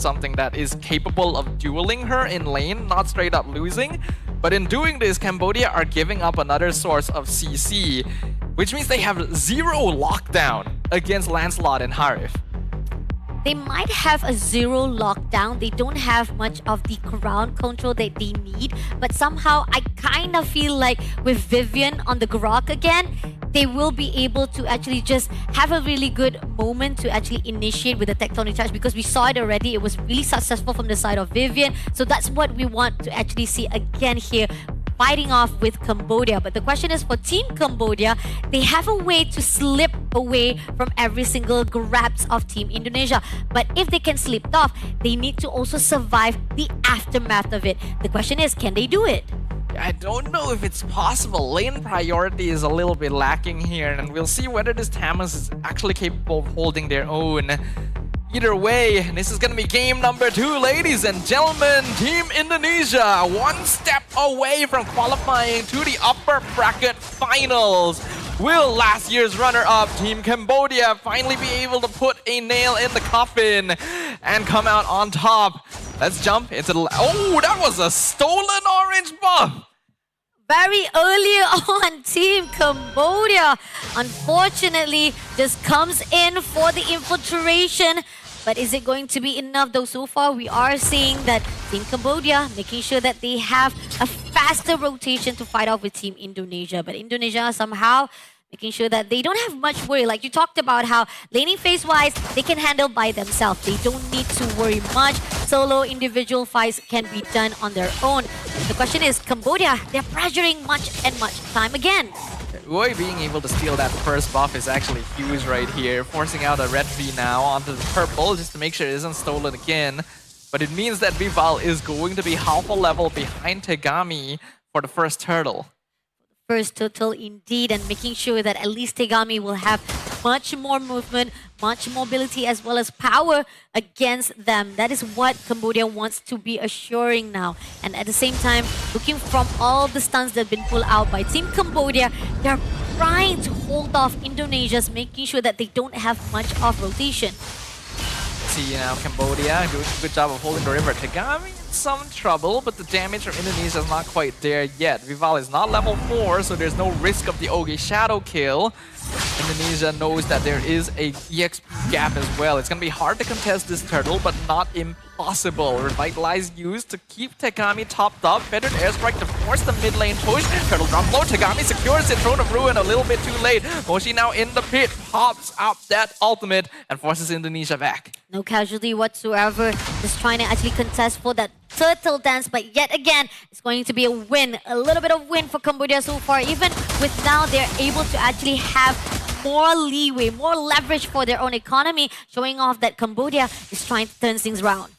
something that is capable of dueling her in lane, not straight up losing. But in doing this, Cambodia are giving up another source of CC, which means they have zero lockdown against Lancelot and Harif. They might have a zero lockdown. They don't have much of the ground control that they need. But somehow, I kind of feel like with Vivian on the Grok again, they will be able to actually just have a really good moment to actually initiate with the tectonic charge, because we saw it already. It was really successful from the side of Vivian. So that's what we want to actually see again here, fighting off with Cambodia. But the question is for Team Cambodia, they have a way to slip away from every single grabs of Team Indonesia. But if they can slip off, they need to also survive the aftermath of it. The question is, can they do it? I don't know if it's possible. Lane priority is a little bit lacking here, and we'll see whether this Tamas is actually capable of holding their own. Either way, this is gonna be game number 2, ladies and gentlemen. Team Indonesia, one step away from qualifying to the upper bracket finals. Will last year's runner-up, Team Cambodia, finally be able to put a nail in the coffin and come out on top? Let's jump into the... Oh, that was a stolen orange buff! Very early on, Team Cambodia, unfortunately, just comes in for the infiltration. But is it going to be enough though? So far, we are seeing that Team Cambodia making sure that they have a faster rotation to fight off with Team Indonesia. But Indonesia somehow making sure that they don't have much worry. Like you talked about how laning phase-wise, they can handle by themselves. They don't need to worry much. Solo individual fights can be done on their own. The question is, Cambodia, they're pressuring much and much time again. Roy being able to steal that first buff is actually huge right here, forcing out a red V now onto the purple just to make sure it isn't stolen again. But it means that Vival is going to be half a level behind Tegami for the first turtle. First turtle indeed, and making sure that at least Tegami will have much more movement, much mobility, as well as power against them. That is what Cambodia wants to be assuring now. And at the same time, looking from all the stuns that have been pulled out by Team Cambodia, they're trying to hold off Indonesia's, making sure that they don't have much of rotation. See now, Cambodia doing a good job of holding the river. Tegami in some trouble, but the damage from Indonesia is not quite there yet. Vival is not level 4, so there's no risk of the Oge shadow kill. Indonesia knows that there is a EXP gap as well. It's going to be hard to contest this turtle, but not impossible. Revitalize used to keep Tegami topped up. Feathered airstrike to force the mid lane push. Turtle drop low. Tegami secures it. Throne of Ruin a little bit too late. Moshi now in the pit. Pops out that ultimate and forces Indonesia back. No casualty whatsoever. Just trying to actually contest for that turtle dance, but yet again, it's going to be a win. A little bit of win for Cambodia so far. Even with now, they're able to actually have more leeway, more leverage for their own economy, showing off that Cambodia is trying to turn things around.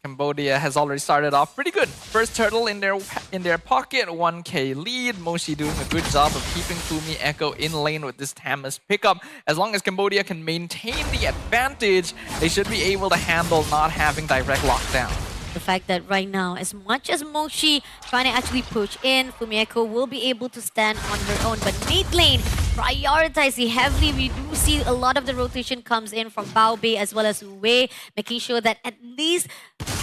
Cambodia has already started off pretty good. First turtle in their pocket, 1k lead. Moshi doing a good job of keeping Fumi Echo in lane with this Tamas pickup. As long as Cambodia can maintain the advantage, they should be able to handle not having direct lockdown. The fact that right now, as much as Moshi trying to actually push in, Fumieko will be able to stand on her own. But mid lane, prioritizing heavily. We do see a lot of the rotation comes in from Bao Bei as well as Wei, making sure that at least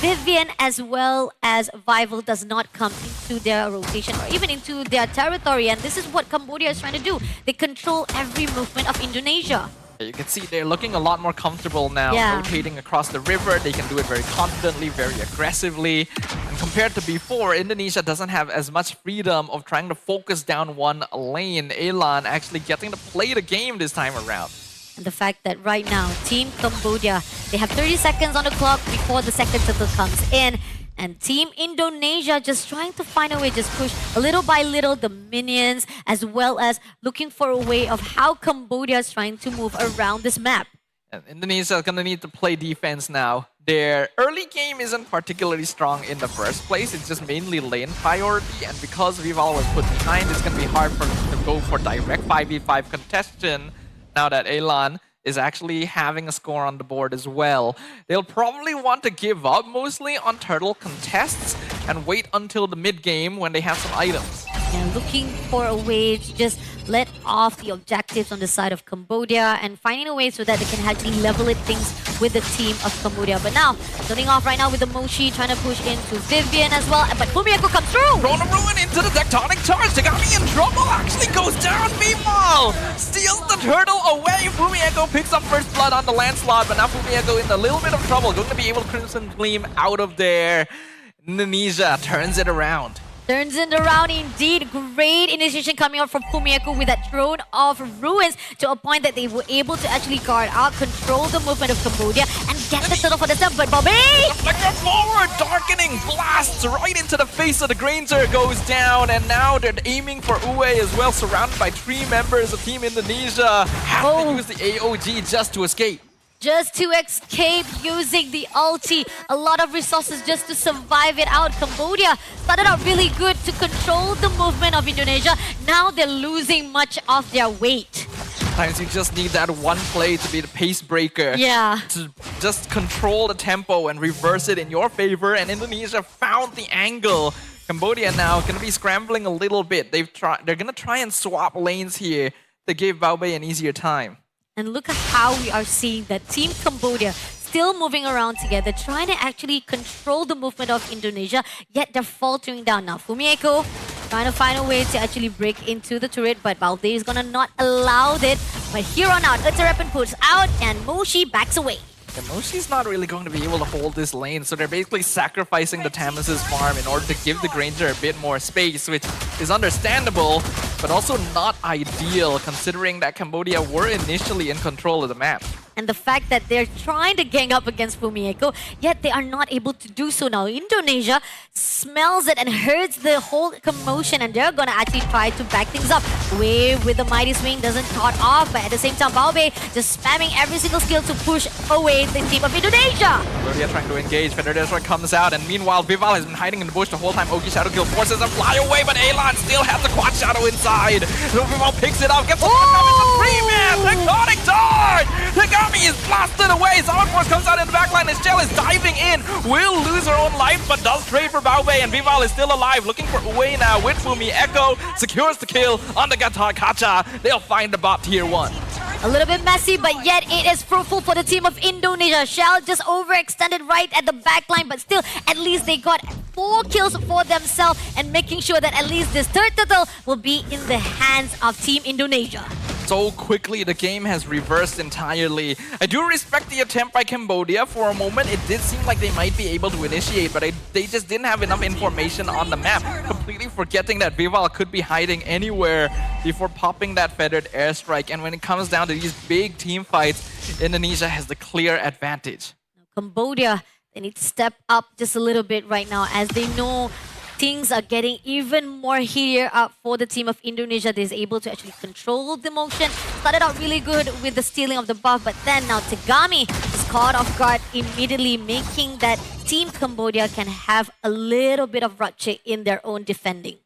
Vivian as well as Vival does not come into their rotation or even into their territory. And this is what Cambodia is trying to do. They control every movement of Indonesia. You can see they're looking a lot more comfortable now, rotating across the river. They can do it very confidently, very aggressively. And compared to before, Indonesia doesn't have as much freedom of trying to focus down one lane. Elan actually getting to play the game this time around. And the fact that right now, Team Cambodia, they have 30 seconds on the clock before the second turtle comes in. And Team Indonesia just trying to find a way, just push a little by little the minions, as well as looking for a way of how Cambodia is trying to move around this map. And Indonesia is going to need to play defense now. Their early game isn't particularly strong in the first place. It's just mainly lane priority. And because Vival was put behind, it's going to be hard for them to go for direct 5v5 contestation now that Elan is actually having a score on the board as well. They'll probably want to give up mostly on turtle contests and wait until the mid-game when they have some items. And looking for a way to just let off the objectives on the side of Cambodia and finding a way so that they can actually level it things with the team of Cambodia. But now, starting off right now with the Moshi trying to push into Vivian as well. But Fumieko comes through! Throne of Ruin into the tectonic charge. Tagami in trouble, actually goes down. Meanwhile, steals the turtle away. Fumieko picks up first blood on the landslide, but now Fumieko in a little bit of trouble. Going to be able to Crimson Gleam out of there. Indonesia turns it around. Turns it around indeed. Great initiation coming out from Fumieko with that Throne of Ruins to a point that they were able to actually guard out, control the movement of Cambodia, and get the turtle for themselves. But Bobby! Flicker forward, darkening blasts right into the face of the Granger, goes down, and now they're aiming for Uwe as well, surrounded by 3 members of Team Indonesia. Have to use the AOG just to escape. Just to escape using the ulti. A lot of resources just to survive it out. Cambodia started out really good to control the movement of Indonesia. Now they're losing much of their weight. Sometimes you just need that one play to be the pace breaker. Yeah. To just control the tempo and reverse it in your favor. And Indonesia found the angle. Cambodia now going to be scrambling a little bit. They're going to try and swap lanes here to give Baobei an easier time. And look at how we are seeing that Team Cambodia still moving around together, trying to actually control the movement of Indonesia, yet they're faltering down now. Fumieko trying to find a way to actually break into the turret, but Balde is gonna not allow it. But here on out, Utarapan puts out and Moshi backs away. Yeah, Moshi's not really going to be able to hold this lane, so they're basically sacrificing the Tamus's farm in order to give the Granger a bit more space, which is understandable, but also not ideal considering that Cambodia were initially in control of the map. And the fact that they're trying to gang up against Fumieko, yet they are not able to do so now. Indonesia smells it and hears the whole commotion, and they're gonna actually try to back things up. Wave with the mighty swing doesn't cut off, but at the same time, Baobei just spamming every single skill to push away the team of Indonesia. Cambodia trying to engage, Federation comes out, and meanwhile, Vival has been hiding in the bush the whole time. Ogi Shadow Kill forces them fly away, but Elan still has the Quad Shadow inside. So Vival picks it up, gets the three-man tectonic charge! Tagami is blasted away. Solid Force comes out in the backline. His Shell is diving in. Will lose her own life, but does trade for Baobei. And Vival is still alive. Looking for Uwe now with Fumieko. Secures the kill on the Kacha. They'll find the bot tier 1. A little bit messy, but yet it is fruitful for the team of Indonesia. Shell just overextended right at the backline, but still, at least they got 4 kills for themselves and making sure that at least this third turtle will be in the hands of Team Indonesia. So quickly, the game has reversed entirely. I do respect the attempt by Cambodia. For a moment, it did seem like they might be able to initiate, but they just didn't have enough information on the map, completely forgetting that Vival could be hiding anywhere before popping that feathered airstrike. And when it comes down to these big team fights, Indonesia has the clear advantage. Cambodia, they need to step up just a little bit right now as they know things are getting even more heated up for the team of Indonesia. They're able to actually control the motion. Started out really good with the stealing of the buff, but then now Tagami is caught off guard immediately, making that Team Cambodia can have a little bit of rupture in their own defending.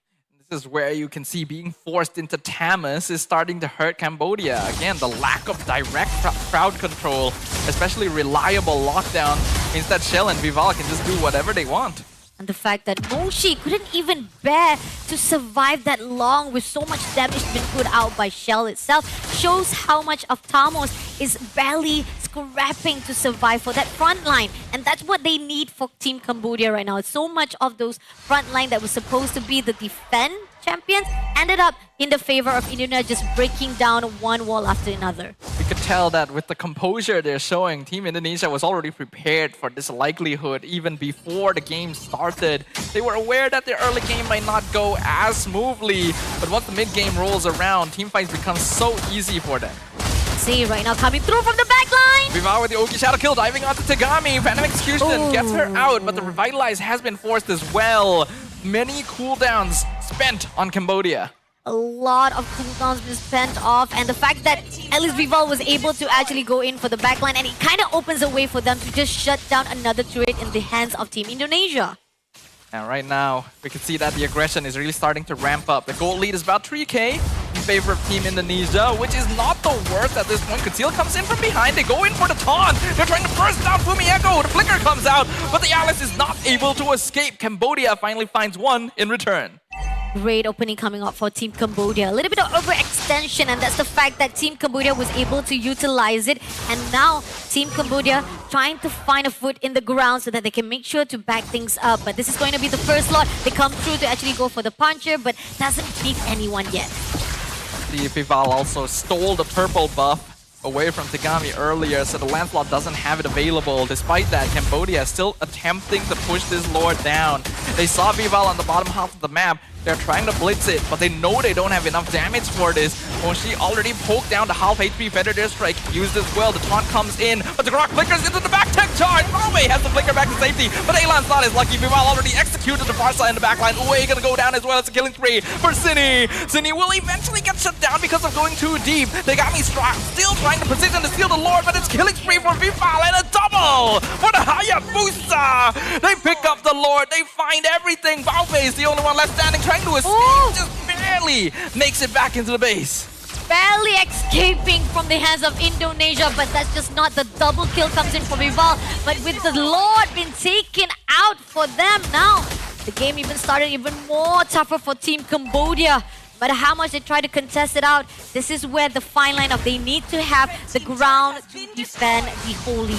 This is where you can see being forced into Tamus is starting to hurt Cambodia. Again, the lack of direct crowd control, especially reliable lockdown, means that Shell and Vival can just do whatever they want. And the fact that Moshi couldn't even bear to survive that long with so much damage being put out by Shell itself shows how much of Tamos is barely scrapping to survive for that front line. And that's what they need for Team Cambodia right now. So much of those front line that was supposed to be the defend champions ended up in the favor of Indonesia, just breaking down one wall after another. We could tell that with the composure they're showing, Team Indonesia was already prepared for this likelihood even before the game started. They were aware that their early game might not go as smoothly, but once the mid-game rolls around, team fights become so easy for them. See, right now coming through from the backline! Vival with the Oki Shadow Kill, diving onto Tagami. Phantom Execution gets her out, but the Revitalize has been forced as well. Many cooldowns spent on Cambodia. A lot of cooldowns been spent off, and the fact that at least Vival was able to actually go in for the backline, and it kind of opens a way for them to just shut down another turret in the hands of Team Indonesia. And right now, we can see that the aggression is really starting to ramp up. The gold lead is about 3k in favor of Team Indonesia, which is not the worst at this point. Conceal comes in from behind. They go in for the taunt. They're trying to burst down Fumieko. The flicker comes out, but the Alice is not able to escape. Cambodia finally finds one in return. Great opening coming up for Team Cambodia. A little bit of overextension extension, and that's the fact that Team Cambodia was able to utilize it. And now Team Cambodia trying to find a foot in the ground so that they can make sure to back things up. But this is going to be the first lot. They come through to actually go for the puncher, but doesn't beat anyone yet. The Vival also stole the purple buff away from Tegami earlier, so the Lancelot doesn't have it available. Despite that, Cambodia is still attempting to push this Lord down. They saw Vival on the bottom half of the map. They're trying to blitz it, but they know they don't have enough damage for this. Moshi already poked down the half HP Feather Dare Strike, used as well. The taunt comes in, but the Grok flickers into the back tech charge. Malway has the flicker back to safety, but Aelan's not as lucky. Vival already executed the far side in the backline. Uwe gonna go down as well. It's a killing spree for Sini. Sini will eventually get shut down because of going too deep. They got me still trying to position to steal the Lord, but it's killing spree for Vival and a double for the Hayabusa. They pick up the Lord. They find everything. Balpe is the only one left standing, trying to escape. Just barely makes it back into the base. Barely escaping from the hands of Indonesia, but that's just not the double kill comes in for Vival. But with the Lord being taken out for them now, the game even started even more tougher for Team Cambodia. No matter how much they try to contest it out, this is where the fine line of they need to have the ground to defend the whole league.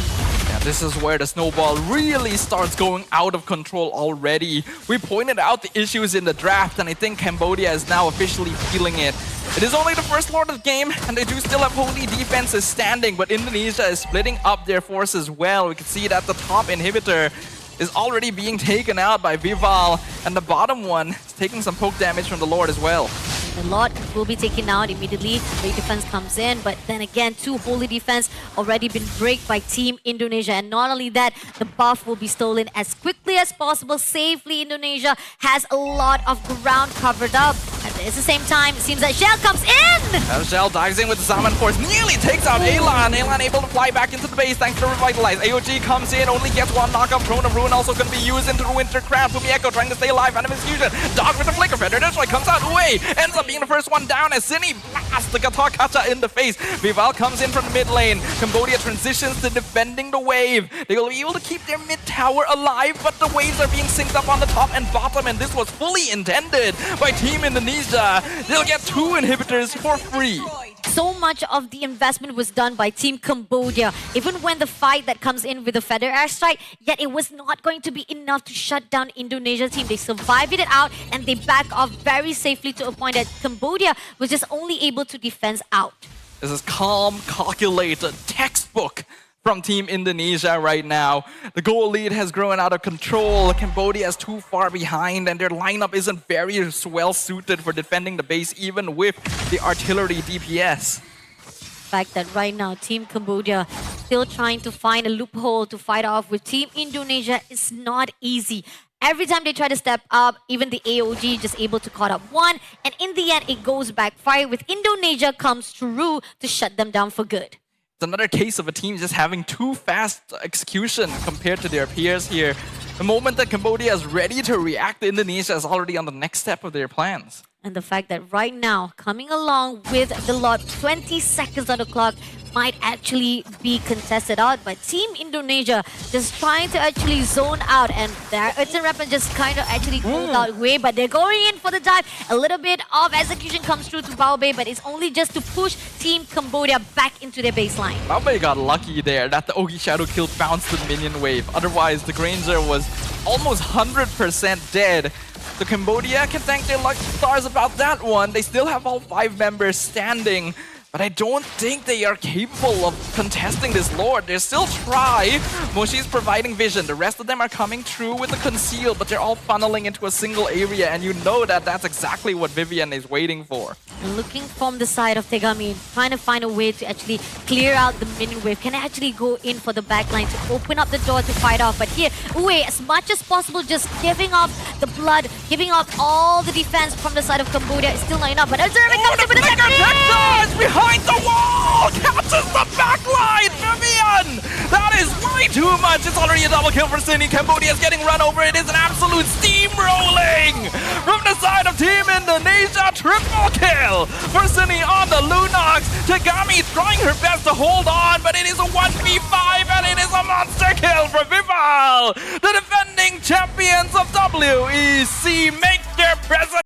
Yeah, this is where the snowball really starts going out of control already. We pointed out the issues in the draft, and I think Cambodia is now officially feeling it. It is only the first Lord of the game, and they do still have holy defenses standing, but Indonesia is splitting up their forces well. We can see that the top inhibitor is already being taken out by Vival, and the bottom one is taking some poke damage from the Lord as well. The Lord will be taken out immediately. Great defense comes in, but then again, two holy defense already been break by Team Indonesia. And not only that, the buff will be stolen as quickly as possible. Safely, Indonesia has a lot of ground covered up. At the same time, it seems that Shell comes in! Shell dives in with the Salmon Force, nearly takes out Aelan. Aelan able to fly back into the base thanks to Revitalize. AOG comes in, only gets one knockup. Throne of Ruin also going to be used into the Winter Crown. Fumi Echo trying to stay alive. Animus Fusion. Dog with the Flicker Feather. That's why comes out. Uwe ends up being the first one down as Sini blasts the Gatar Kacha in the face. Vival comes in from the mid lane. Cambodia transitions to defending the wave. They will be able to keep their mid tower alive, but the waves are being synced up on the top and bottom, and this was fully intended by Team Indonesia. They'll get 2 inhibitors for free. So much of the investment was done by Team Cambodia. Even when the fight that comes in with the Feather Airstrike, yet it was not going to be enough to shut down Indonesia's team. They survived it out and they back off very safely to a point that Cambodia was just only able to defend out. This is calm, calculated, textbook from Team Indonesia right now. The goal lead has grown out of control. Cambodia is too far behind, and their lineup isn't very well suited for defending the base, even with the artillery DPS. The fact that right now Team Cambodia still trying to find a loophole to fight off with Team Indonesia is not easy. Every time they try to step up, even the AOG just able to caught up one, and in the end it goes backfire with Indonesia comes through to shut them down for good. It's another case of a team just having too fast execution compared to their peers here. The moment that Cambodia is ready to react, Indonesia is already on the next step of their plans. And the fact that right now, coming along with the lot, 20 seconds on the clock, might actually be contested out by Team Indonesia, just trying to actually zone out, and their Earthen Weapon just kind of actually pulled out way, but they're going in for the dive. A little bit of execution comes through to Baobei, but it's only just to push Team Cambodia back into their baseline. Baobei got lucky there that the Ogi Shadow kill bounced the minion wave. Otherwise, the Granger was almost 100% dead. So Cambodia can thank their lucky stars about that one. They still have all 5 members standing, but I don't think they are capable of contesting this Lord. They still try. Moshi's providing vision. The rest of them are coming through with the conceal, but they're all funneling into a single area, and you know that that's exactly what Vivian is waiting for. Looking from the side of Tegami, trying to find a way to actually clear out the minion wave. Can actually go in for the backline to open up the door to fight off. But here, Uwe, as much as possible, just giving up the blood, giving up all the defense from the side of Cambodia is still not enough. But Azurban comes in with a Texas behind the wall! Catches the backline! Vivian! That is way too much! It's already a double kill for Sini. Cambodia is getting run over. It is an absolute steamrolling from the side of Team Indonesia. Triple kill for Sini on the Lunox. Tegami trying her best to hold on, but it is a 1v5 and it is a monster kill for Vival. The defending champions of WEC make their presence.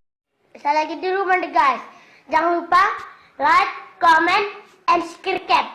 Saya lagi di rumah deh guys. Jangan lupa like, comment, and subscribe.